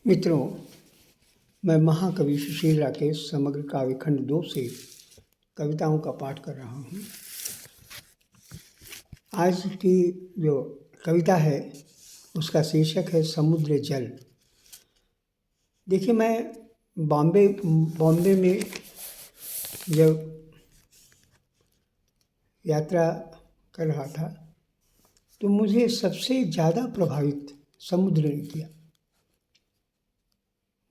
मित्रों, मैं महाकवि सुशील राकेश समग्र काव्यखंड 2 से कविताओं का पाठ कर रहा हूँ। आज की जो कविता है उसका शीर्षक है समुद्र जल। देखिए, मैं बॉम्बे में जब यात्रा कर रहा था तो मुझे सबसे ज़्यादा प्रभावित समुद्र ने किया।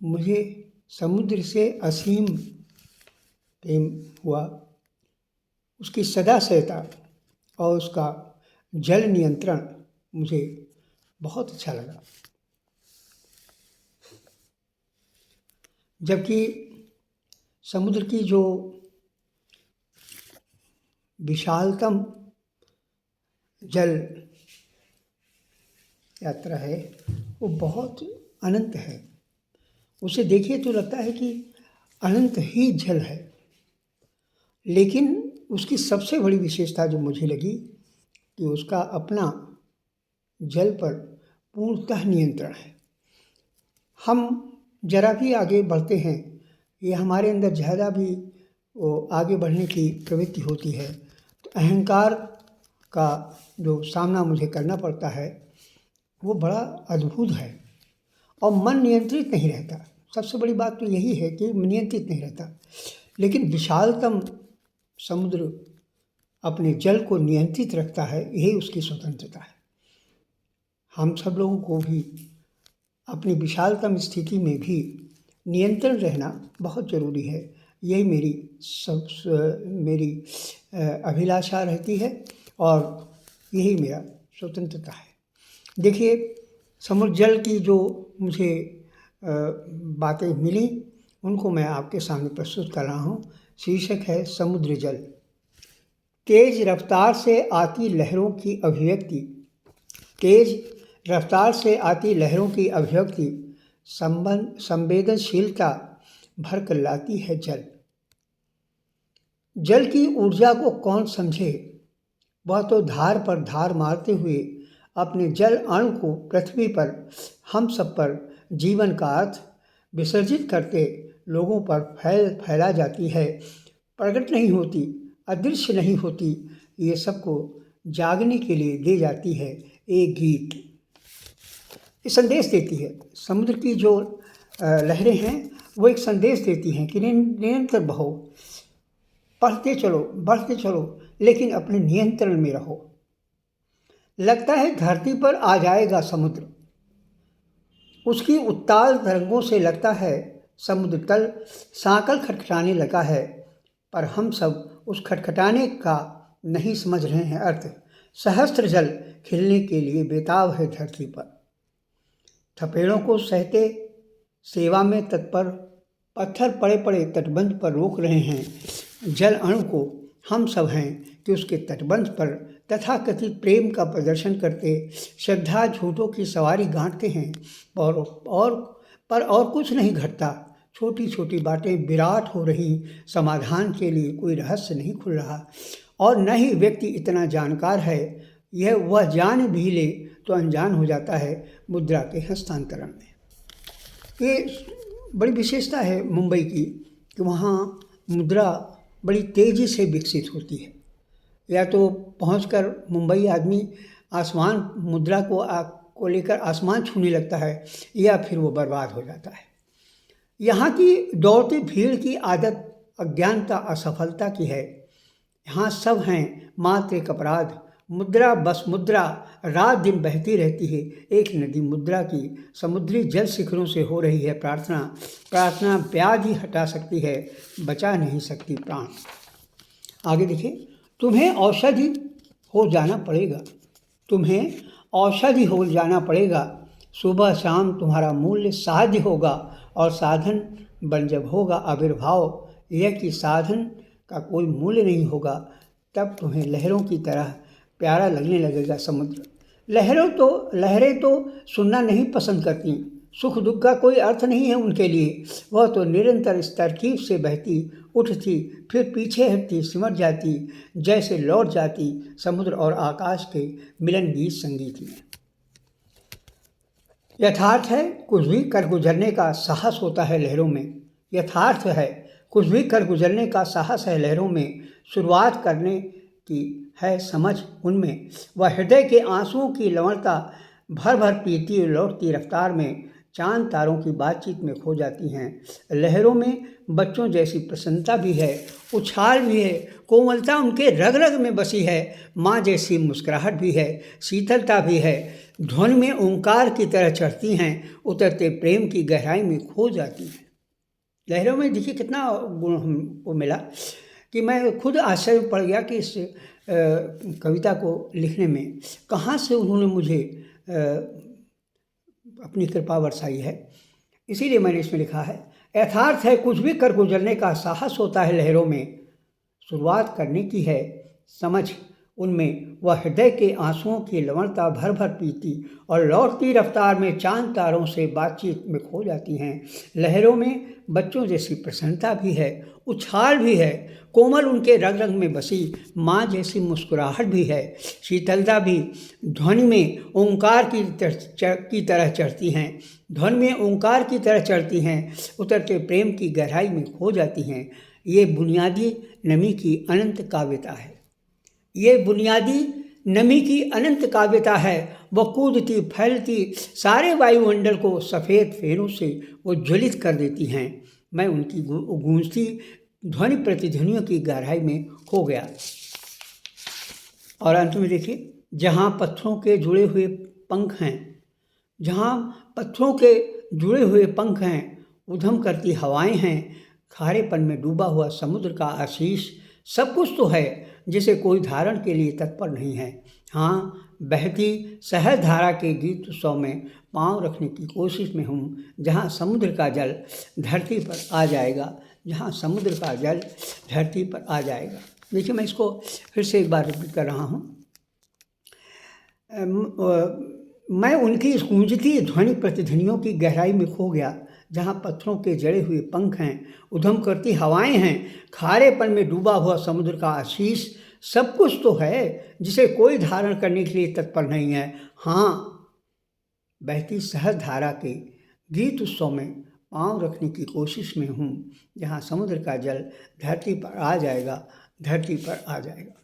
मुझे समुद्र से असीम प्रेम हुआ। उसकी सदाशयता और उसका जल नियंत्रण मुझे बहुत अच्छा लगा। जबकि समुद्र की जो विशालतम जल यात्रा है वो बहुत अनंत है। उसे देखिए तो लगता है कि अनंत ही जल है, लेकिन उसकी सबसे बड़ी विशेषता जो मुझे लगी कि उसका अपना जल पर पूर्णतः नियंत्रण है। हम जरा भी आगे बढ़ते हैं, ये हमारे अंदर ज़्यादा भी वो आगे बढ़ने की प्रवृत्ति होती है, तो अहंकार का जो सामना मुझे करना पड़ता है वो बड़ा अद्भुत है और मन नियंत्रित नहीं रहता। सबसे बड़ी बात तो यही है कि नियंत्रित नहीं रहता। लेकिन विशालतम समुद्र अपने जल को नियंत्रित रखता है, यही उसकी स्वतंत्रता है। हम सब लोगों को भी अपनी विशालतम स्थिति में भी नियंत्रण रहना बहुत ज़रूरी है। यही मेरी अभिलाषा रहती है और यही मेरा स्वतंत्रता है। देखिए, समुद्र जल की जो मुझे बातें मिली उनको मैं आपके सामने प्रस्तुत कर रहा हूँ। शीर्षक है समुद्र जल। तेज रफ्तार से आती लहरों की अभिव्यक्ति, तेज रफ्तार से आती लहरों की अभिव्यक्ति संवेदनशीलता भर कर लाती है जल। जल की ऊर्जा को कौन समझे, वह तो धार पर धार मारते हुए अपने जल अणु को पृथ्वी पर हम सब पर जीवन का अर्थ विसर्जित करते लोगों पर फैला जाती है। प्रकट नहीं होती, अदृश्य नहीं होती, ये सबको जागने के लिए दे जाती है एक गीत। ये संदेश देती है। समुद्र की जो लहरें हैं वो एक संदेश देती हैं कि निरंतर बहो, बढ़ते चलो, लेकिन अपने नियंत्रण में रहो। लगता है धरती पर आ जाएगा समुद्र, उसकी उत्ताल तरंगों से लगता है समुद्र तल सांकल खटखटाने लगा है, पर हम सब उस खटखटाने का नहीं समझ रहे हैं अर्थ। सहस्त्र जल खिलने के लिए बेताब है धरती पर। थपेड़ों को सहते सेवा में तत्पर पत्थर पड़े पड़े तटबंध पर रोक रहे हैं। जल अणु को हम सब हैं कि उसके तटबंध पर तथाकथित प्रेम का प्रदर्शन करते श्रद्धा झूठों की सवारी गांठते हैं और कुछ नहीं घटता। छोटी छोटी बातें विराट हो रही, समाधान के लिए कोई रहस्य नहीं खुल रहा और न ही व्यक्ति इतना जानकार है। वह जान भी ले तो अनजान हो जाता है मुद्रा के हस्तांतरण में। ये बड़ी विशेषता है मुंबई की कि वहाँ मुद्रा बड़ी तेज़ी से विकसित होती है। या तो पहुंचकर मुंबई आदमी आसमान मुद्रा को लेकर आसमान छूने लगता है या फिर वो बर्बाद हो जाता है। यहाँ की दौड़ती भीड़ की आदत अज्ञानता असफलता की है। यहाँ सब हैं मात्र एक अपराध, मुद्रा बस मुद्रा, रात दिन बहती रहती है एक नदी मुद्रा की। समुद्री जल शिखरों से हो रही है प्रार्थना प्याज ही हटा सकती है, बचा नहीं सकती प्राण। आगे देखिए, तुम्हें औषधि हो जाना पड़ेगा, सुबह शाम तुम्हारा मूल्य साध्य होगा और साधन बन जब होगा आविर्भाव यह कि साधन का कोई मूल्य नहीं होगा, तब तुम्हें लहरों की तरह प्यारा लगने लगेगा समुद्र। लहरें तो सुनना नहीं पसंद करती, सुख दुख का कोई अर्थ नहीं है उनके लिए। वह तो निरंतर इस तरकीब से बहती, उठती, फिर पीछे हटती, सिमट जाती, जैसे लौट जाती समुद्र और आकाश के मिलन गीत संगीत में। यथार्थ है कुछ भी कर गुजरने का साहस होता है लहरों में। यथार्थ है कुछ भी कर गुजरने का साहस है लहरों में। शुरुआत करने की है समझ उनमें। वह हृदय के आंसुओं की लवणता भर भर पीती लौटती रफ्तार में। चांद तारों की बातचीत में खो जाती हैं। लहरों में बच्चों जैसी प्रसन्नता भी है, उछाल भी है, कोमलता उनके रग रग में बसी है। माँ जैसी मुस्कुराहट भी है, शीतलता भी है। ध्वनि में ओंकार की तरह चढ़ती हैं, उतरते प्रेम की गहराई में खो जाती हैं। लहरों में देखिए कितना गुण हमको मिला कि मैं खुद आश्चर्य पड़ गया कि इस कविता को लिखने में कहाँ से उन्होंने मुझे अपनी कृपा बरसाई है। इसीलिए मैंने इसमें लिखा है, यथार्थ है कुछ भी कर गुजरने का साहस होता है लहरों में। शुरुआत करने की है समझ उनमें। वह हृदय के आंसुओं की लवणता भर भर पीती और लौटती रफ्तार में चांद तारों से बातचीत में खो जाती हैं। लहरों में बच्चों जैसी प्रसन्नता भी है, उछाल भी है, कोमल उनके रग रग में बसी माँ जैसी मुस्कुराहट भी है, शीतलता भी। ध्वनि में ओंकार की तरह चढ़ती हैं, ध्वनि में ओंकार की तरह चढ़ती हैं, उतरते प्रेम की गहराई में खो जाती हैं। ये बुनियादी नमी की अनंत काव्यता है। ये बुनियादी नमी की अनंत काव्यता है। वह कूदती फैलती सारे वायुमंडल को सफ़ेद फेरों से वो ज्वलित कर देती हैं। मैं उनकी गूंजती ध्वनि प्रतिध्वनियों की गहराई में खो गया। और अंत में देखिए, जहाँ पत्थरों के जुड़े हुए पंख हैं, जहाँ पत्थरों के जुड़े हुए पंख हैं, उधम करती हवाएं हैं, खारेपन में डूबा हुआ समुद्र का आशीष, सब कुछ तो है जिसे कोई धारण के लिए तत्पर नहीं है। हाँ, बहती सहज धारा के गीत उत्सव में पांव रखने की कोशिश में हूँ, जहाँ समुद्र का जल धरती पर आ जाएगा, जहाँ समुद्र का जल धरती पर आ जाएगा। देखिए, मैं इसको फिर से एक बार रिपीट कर रहा हूँ। मैं उनकी इस गूंजती ध्वनि प्रतिध्वनियों की गहराई में खो गया, जहाँ पत्थरों के जड़े हुए पंख हैं, उधम करती हवाएं हैं, खारेपन में डूबा हुआ समुद्र का आशीष, सब कुछ तो है जिसे कोई धारण करने के लिए तत्पर नहीं है। हाँ, बहती सहज धारा के गीत उत्सव में पांव रखने की कोशिश में हूँ, जहाँ समुद्र का जल धरती पर आ जाएगा, धरती पर आ जाएगा।